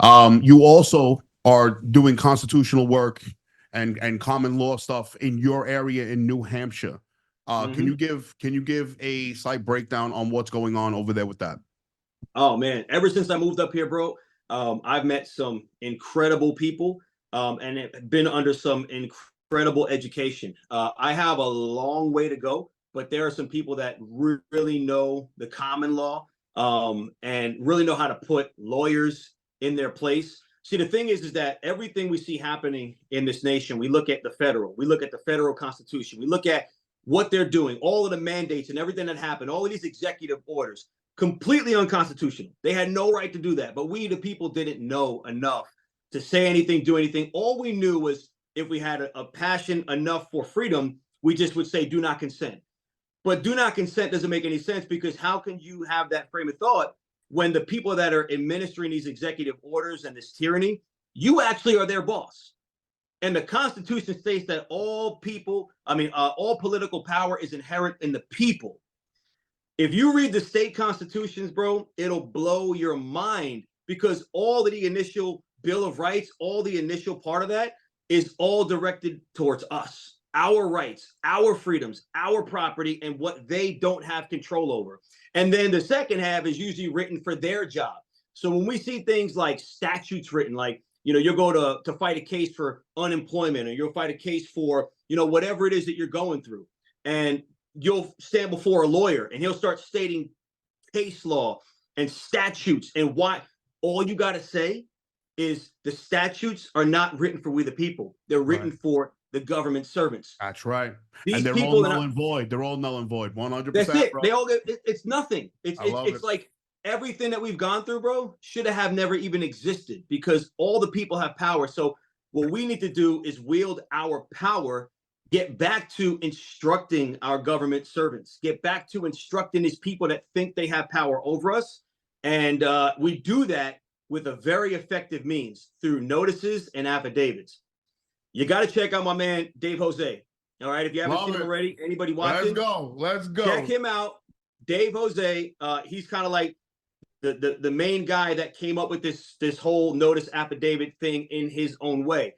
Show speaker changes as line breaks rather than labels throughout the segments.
You also are doing constitutional work and common law stuff in your area in New Hampshire. Can you
Hmm.
give a slight breakdown on what's going on over there with that?
Oh man, ever since I moved up here, bro, I've met some incredible people, and have been under some incredible education. I have a long way to go, but there are some people that really know the common law, and really know how to put lawyers in their place. See, the thing is that everything we see happening in this nation, we look at the federal constitution, we look at what they're doing, all of the mandates and everything that happened, all of these executive orders completely unconstitutional. They had no right to do that. But we, the people, didn't know enough to say anything, do anything. All we knew was if we had a passion enough for freedom, we just would say, do not consent. But do not consent doesn't make any sense, because how can you have that frame of thought when the people that are administering these executive orders and this tyranny, you actually are their boss? And the Constitution states that all political power is inherent in the people. If you read the state constitutions, bro, it'll blow your mind, because all of the initial Bill of Rights, all the initial part of that is all directed towards us, our rights, our freedoms, our property, and what they don't have control over. And then the second half is usually written for their job. So when we see things like statutes written, like, you'll go to fight a case for unemployment, or you'll fight a case for, whatever it is that you're going through. And you'll stand before a lawyer and he'll start stating case law and statutes and why. All you got to say is the statutes are not written for we the people. They're
Right.
written for the government servants.
That's right. And
These
they're all
people that
null
are,
and void. They're all null and void.
that's
100%,
it.
bro.
They all get it's nothing. It's
I
it's
love it.
it's like everything that we've gone through, bro, should have never even existed, because all the people have power. So what we need to do is wield our power, get back to instructing our government servants, get back to instructing these people that think they have power over us. And we do that with a very effective means through notices and affidavits. You got to check out my man, Dave Jose. All right. If you haven't
Love
seen him
it.
already, anybody
Let's
watching,
go. Let's
check
go.
him out. Dave Jose, he's kind of like the main guy that came up with this whole notice affidavit thing in his own way.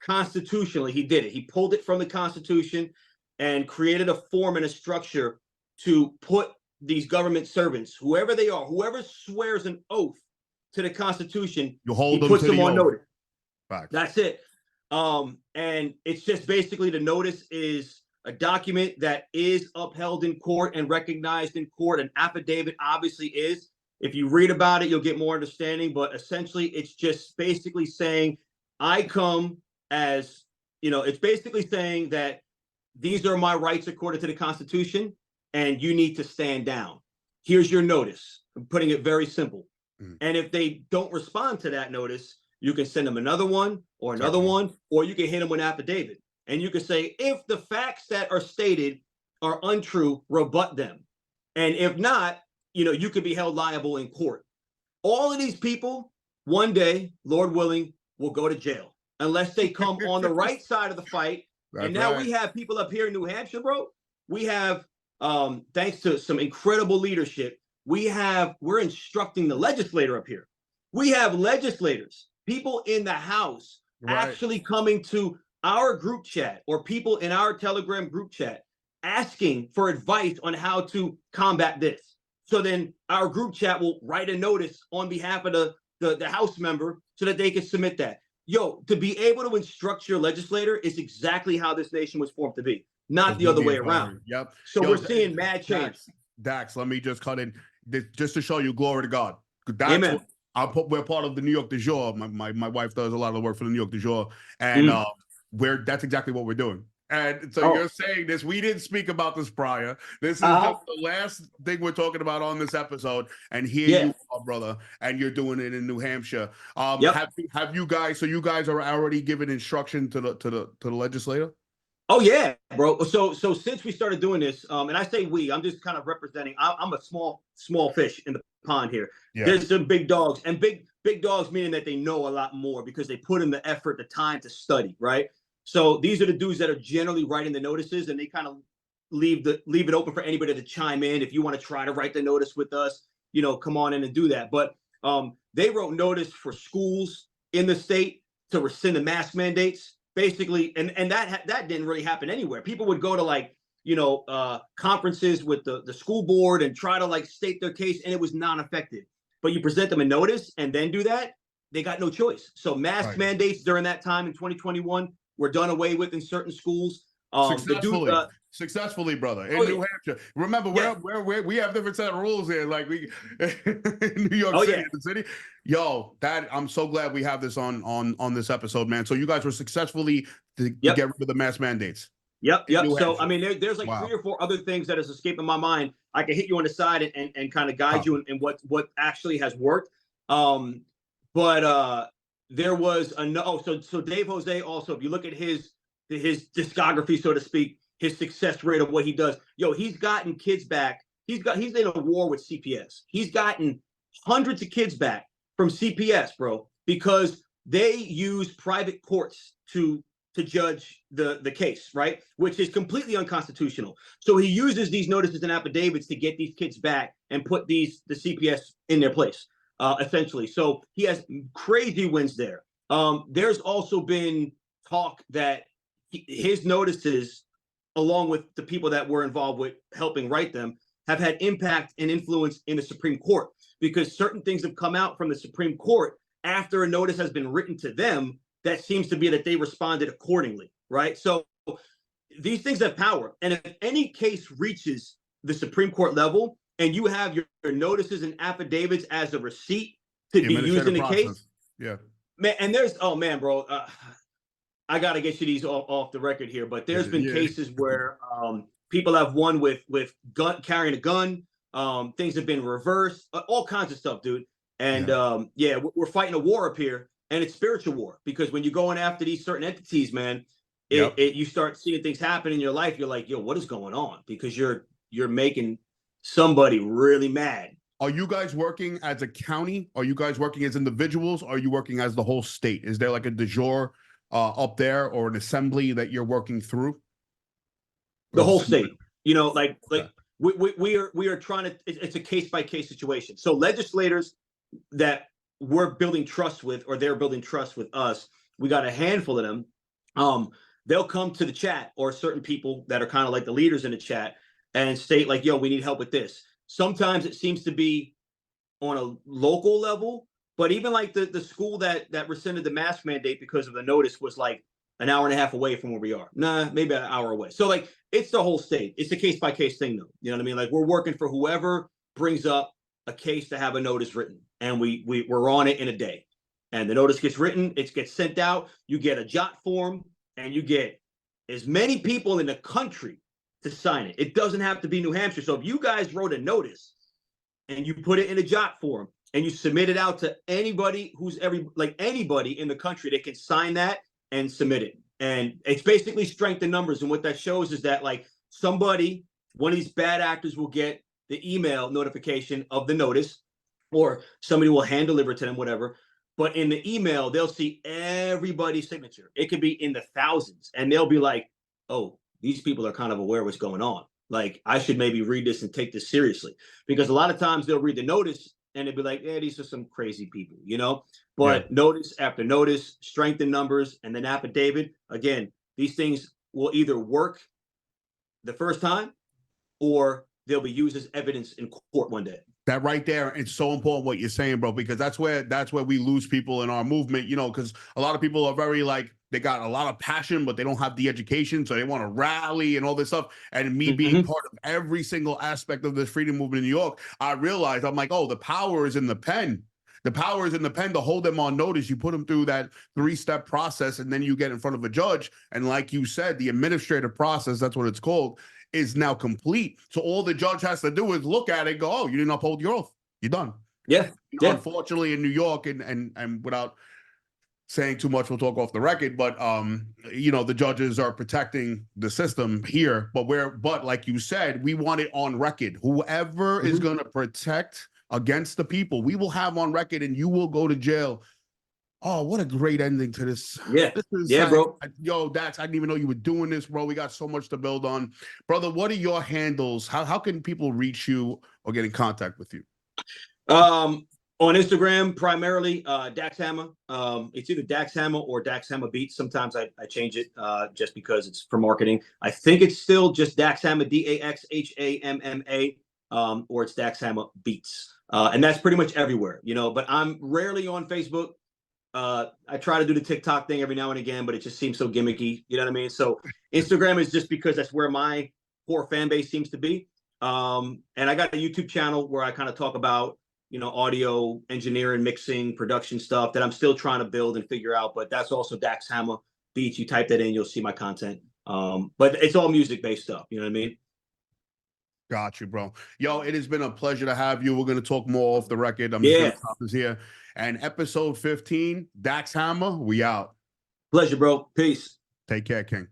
Constitutionally, he did it. He pulled it from the Constitution and created a form and a structure to put these government servants, whoever they are, whoever swears an oath to the Constitution,
You
he
hold them
puts
to
them
the
on
oath.
notice.
Facts.
That's it. And it's just basically, the notice is a document that is upheld in court and recognized in court. An affidavit obviously is. If you read about it, you'll get more understanding. But essentially, it's just basically saying, I come as, it's basically saying that these are my rights according to the Constitution, and you need to stand down. Here's your notice. I'm putting it very simple.
Mm.
And if they don't respond to that notice, you can send them another one or another
Certainly.
one, or you can hit them with an affidavit. And you can say, if the facts that are stated are untrue, rebut them. And if not, you could be held liable in court. All of these people, one day, Lord willing, will go to jail unless they come on the right side of the fight. And
That's
now
right.
we have people up here in New Hampshire, bro. We have, thanks to some incredible leadership, we're instructing the legislator up here. We have legislators, people in the House,
Right.
actually coming to our group chat, or people in our Telegram group chat, asking for advice on how to combat this. So then our group chat will write a notice on behalf of the House member so that they can submit that. Yo, to be able to instruct your legislator is exactly how this nation was formed to be, not the other
Completely
way around.
agree. Yep.
So
Yo,
we're seeing mad change.
Dax, let me just cut in just to show you glory to God. That's
Amen.
what we're part of the New York du jour. My wife does a lot of the work for the New York du jour, and
Mm.
that's exactly what we're doing. And so
Oh,
you're saying this. We didn't speak about this prior. This is
uh-huh.
just the last thing we're talking about on this episode. And here
Yeah.
you are, brother, and you're doing it in New Hampshire.
Yep.
Have you guys? So you guys are already giving instruction to the legislator?
Oh yeah, bro. So since we started doing this, and I say we, I'm just kind of representing. I'm a small fish in the pond here.
Yeah.
There's some big dogs, and big dogs meaning that they know a lot more because they put in the effort, the time to study, right? So these are the dudes that are generally writing the notices, and they kind of leave it open for anybody to chime in. If you want to try to write the notice with us, come on in and do that. But they wrote notice for schools in the state to rescind the mask mandates, basically, and that didn't really happen anywhere. People would go to like, you know, conferences with the school board and try to like state their case, and it was non-effective. But you present them a notice and then do that, they got no choice. So mask mandates during that time in 2021 were done away with in certain schools.
Successfully, brother, in New Hampshire. Remember, we have different set of rules here. Like we in New York City, the city. Yo, that I'm so glad we have this on this episode, man. So you guys were successfully to get rid of the mask mandates.
Yep. So I mean, there's like 3 or 4 other things that is escaping my mind. I can hit you on the side and kind of guide you in what actually has worked. But there was so Dave Jose also, if you look at his discography, so to speak, his success rate of what he does, he's gotten kids back. He's in a war with CPS. He's gotten hundreds of kids back from CPS, bro, because they use private courts to judge the case, right? Which is completely unconstitutional. So he uses these notices and affidavits to get these kids back and put the CPS in their place, essentially. So he has crazy wins there. There's also been talk that his notices, along with the people that were involved with helping write them, have had impact and influence in the Supreme Court, because certain things have come out from the Supreme Court after a notice has been written to them that seems to be that they responded accordingly, right? So these things have power. And if any case reaches the Supreme Court level and you have your notices and affidavits as a receipt to be used in the case, man, and there's, bro, I got to get you these off the record here, but there's been cases where people have won with carrying a gun, things have been reversed, all kinds of stuff, dude. And we're fighting a war up here. And it's spiritual war, because when you're going after these certain entities, man, you start seeing things happen in your life. You're like, yo, what is going on? Because you're making somebody really mad.
Are you guys working as a county? Are you guys working as individuals? Or are you working as the whole state? Is there like a de jure up there, or an assembly that you're working through?
The whole state. You know, like we are trying to. It's a case by case situation. So legislators that we're building trust with, or they're building trust with us, we got a handful of them. They'll come to the chat, or certain people that are kind of like the leaders in the chat, and state like, yo, we need help with this. Sometimes it seems to be on a local level, but even like the school that rescinded the mask mandate because of the notice was like an hour and a half away from where we are. Nah, maybe an hour away. So like, it's the whole state. It's a case by case thing though. You know what I mean? Like, we're working for whoever brings up a case to have a notice written, and we're on it in a day, and the notice gets written, it gets sent out, you get a jot form, and you get as many people in the country to sign it. It doesn't have to be New Hampshire. So if you guys wrote a notice and you put it in a jot form and you submit it out to anybody anybody in the country, they can sign that and submit it. And it's basically strength in numbers. And what that shows is that like one of these bad actors will get the email notification of the notice, or somebody will hand deliver to them, whatever. But in the email, they'll see everybody's signature. It could be in the thousands, and they'll be like, oh, these people are kind of aware of what's going on. Like, I should maybe read this and take this seriously, because a lot of times they'll read the notice and they'll be like, yeah, these are some crazy people, you know? But notice after notice, strength in numbers, and then affidavit, again, these things will either work the first time, or they'll be used as evidence in court one day.
That right there, it's so important what you're saying, bro, because that's where we lose people in our movement, you know, because a lot of people are very like, they got a lot of passion, but they don't have the education, so they want to rally and all this stuff. And me being part of every single aspect of this freedom movement in New York, I realized, I'm like, oh, the power is in the pen. The power is in the pen to hold them on notice. You put them through that 3-step process, and then you get in front of a judge. And like you said, the administrative process, that's what it's called, is now complete. So all the judge has to do is look at it and go, oh, you didn't uphold your oath. You're done.
Yeah.
Unfortunately, in New York, and without saying too much, we'll talk off the record, but you know, the judges are protecting the system here, but like you said, we want it on record. Whoever is going to protect against the people, we will have on record, and you will go to jail. Oh, what a great ending to this.
Yeah.
This is
bro.
Yo, Dax, I didn't even know you were doing this, bro. We got so much to build on. Brother, what are your handles? How can people reach you or get in contact with you?
On Instagram, primarily Dax Hamma. It's either Dax Hamma or Dax Hamma Beats. Sometimes I change it just because it's for marketing. I think it's still just Dax Hamma, DAXHAMMA, or it's Dax Hamma Beats. And that's pretty much everywhere, you know, but I'm rarely on Facebook. I try to do the TikTok thing every now and again, but it just seems so gimmicky. You know what I mean? So Instagram is just because that's where my core fan base seems to be. And I got a YouTube channel where I kind of talk about, you know, audio engineering, mixing, production stuff that I'm still trying to build and figure out. But that's also Dax Hamma Beats. You type that in, you'll see my content. But it's all music based stuff. You know what I mean?
Got you, bro. Yo, it has been a pleasure to have you. We're going to talk more off the record. I'm just
Yeah.
going to stop this here. And episode 15, Dax Hamma, we out.
Pleasure, bro. Peace.
Take care, King.